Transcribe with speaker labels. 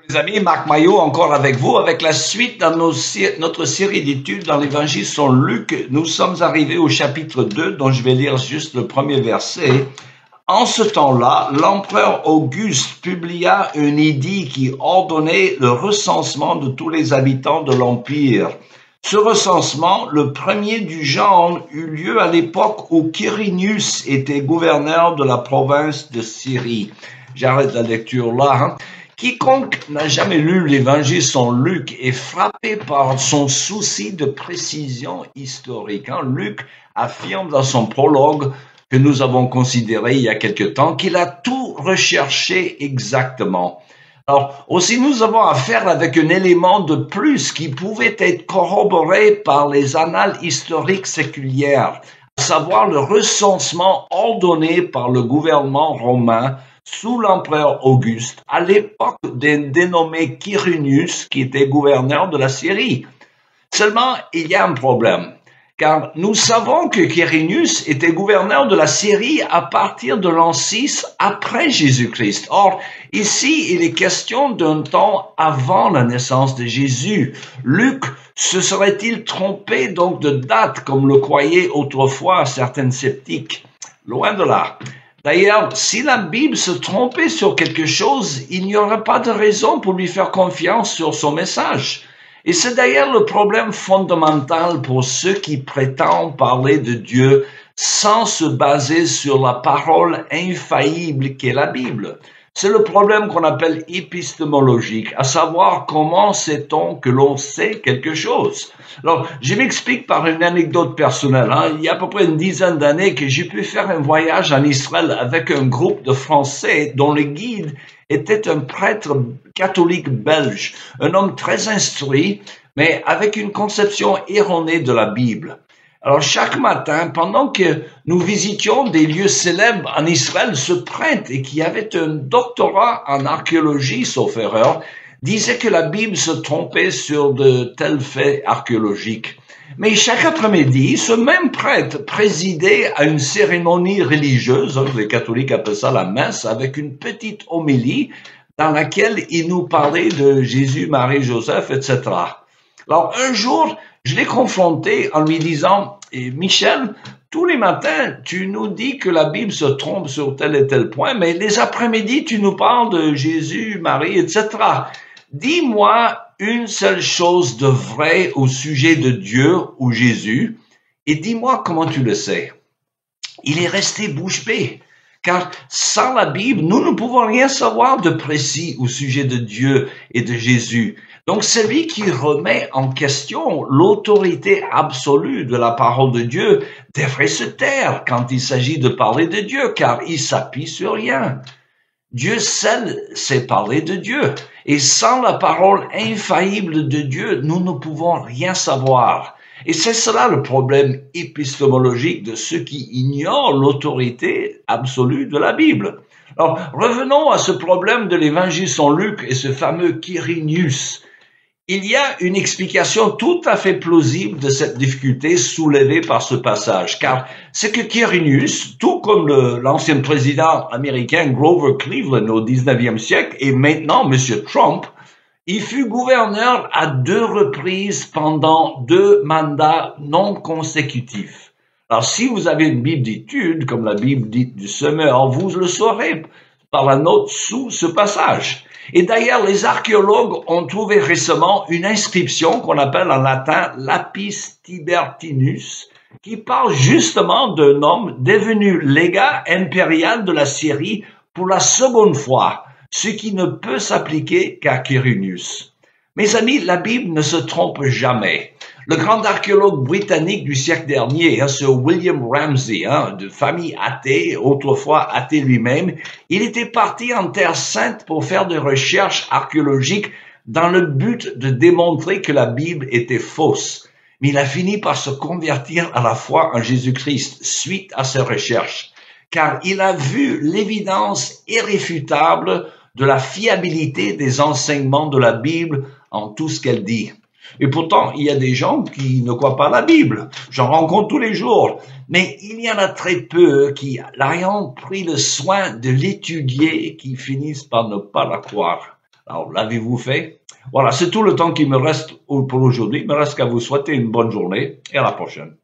Speaker 1: Les amis, Marc Maillot encore avec vous, avec la suite dans notre série d'études dans l'évangile selon Luc. Nous sommes arrivés au chapitre 2, dont je vais lire juste le premier verset. En ce temps-là, l'empereur Auguste publia un édit qui ordonnait le recensement de tous les habitants de l'Empire. Ce recensement, le premier du genre, eut lieu à l'époque où Quirinius était gouverneur de la province de Syrie. J'arrête la lecture là. Quiconque n'a jamais lu l'évangile selon Luc est frappé par son souci de précision historique. Luc affirme dans son prologue que nous avons considéré il y a quelque temps qu'il a tout recherché exactement. Alors, aussi, nous avons affaire avec un élément de plus qui pouvait être corroboré par les annales historiques séculières, à savoir le recensement ordonné par le gouvernement romain sous l'empereur Auguste, à l'époque d'un dénommé Quirinius, qui était gouverneur de la Syrie. Seulement, il y a un problème, car nous savons que Quirinius était gouverneur de la Syrie à partir de l'an 6 après Jésus-Christ. Or, ici, il est question d'un temps avant la naissance de Jésus. Luc se serait-il trompé donc de date, comme le croyaient autrefois certains sceptiques? Loin de là. D'ailleurs, si la Bible se trompait sur quelque chose, il n'y aurait pas de raison pour lui faire confiance sur son message. Et c'est d'ailleurs le problème fondamental pour ceux qui prétendent parler de Dieu sans se baser sur la parole infaillible qu'est la Bible. C'est le problème qu'on appelle épistémologique, à savoir comment sait-on que l'on sait quelque chose. Alors, je m'explique par une anecdote personnelle. Il y a à peu près une dizaine d'années que j'ai pu faire un voyage en Israël avec un groupe de Français dont le guide était un prêtre catholique belge, un homme très instruit, mais avec une conception erronée de la Bible. Alors, chaque matin, pendant que nous visitions des lieux célèbres en Israël, ce prêtre, et qui avait un doctorat en archéologie, sauf erreur, disait que la Bible se trompait sur de tels faits archéologiques. Mais chaque après-midi, ce même prêtre présidait à une cérémonie religieuse, les catholiques appellent ça la messe, avec une petite homélie dans laquelle il nous parlait de Jésus, Marie, Joseph, etc. Alors, un jour, je l'ai confronté en lui disant « Michel, tous les matins, tu nous dis que la Bible se trompe sur tel et tel point, mais les après-midi, tu nous parles de Jésus, Marie, etc. Dis-moi une seule chose de vrai au sujet de Dieu ou Jésus, et dis-moi comment tu le sais. » Il est resté bouche bée, car sans la Bible, nous ne pouvons rien savoir de précis au sujet de Dieu et de Jésus. Donc, celui qui remet en question l'autorité absolue de la parole de Dieu devrait se taire quand il s'agit de parler de Dieu, car il s'appuie sur rien. Dieu seul sait parler de Dieu, et sans la parole infaillible de Dieu, nous ne pouvons rien savoir. Et c'est cela le problème épistémologique de ceux qui ignorent l'autorité absolue de la Bible. Alors, revenons à ce problème de l'évangile selon Luc et ce fameux Quirinius. Il y a une explication tout à fait plausible de cette difficulté soulevée par ce passage, car c'est que Quirinius, tout comme l'ancien président américain Grover Cleveland au 19e siècle et maintenant M. Trump, il fut gouverneur à 2 reprises pendant 2 mandats non consécutifs. Alors, si vous avez une Bible d'études, comme la Bible dite du semeur, vous le saurez par la note sous ce passage. Et d'ailleurs, les archéologues ont trouvé récemment une inscription qu'on appelle en latin Lapis Tibertinus, qui parle justement d'un homme devenu légat impérial de la Syrie pour la seconde fois, ce qui ne peut s'appliquer qu'à Quirinius. Mes amis, la Bible ne se trompe jamais. Le grand archéologue britannique du siècle dernier, Sir William Ramsay, de famille athée, autrefois athée lui-même, il était parti en Terre Sainte pour faire des recherches archéologiques dans le but de démontrer que la Bible était fausse. Mais il a fini par se convertir à la foi en Jésus-Christ suite à ses recherches, car il a vu l'évidence irréfutable de la fiabilité des enseignements de la Bible en tout ce qu'elle dit. Et pourtant, il y a des gens qui ne croient pas à la Bible. J'en rencontre tous les jours. Mais il y en a très peu qui ayant pris le soin de l'étudier, qui finissent par ne pas la croire. Alors, l'avez-vous fait? Voilà, c'est tout le temps qu'il me reste pour aujourd'hui. Il me reste qu'à vous souhaiter une bonne journée et à la prochaine.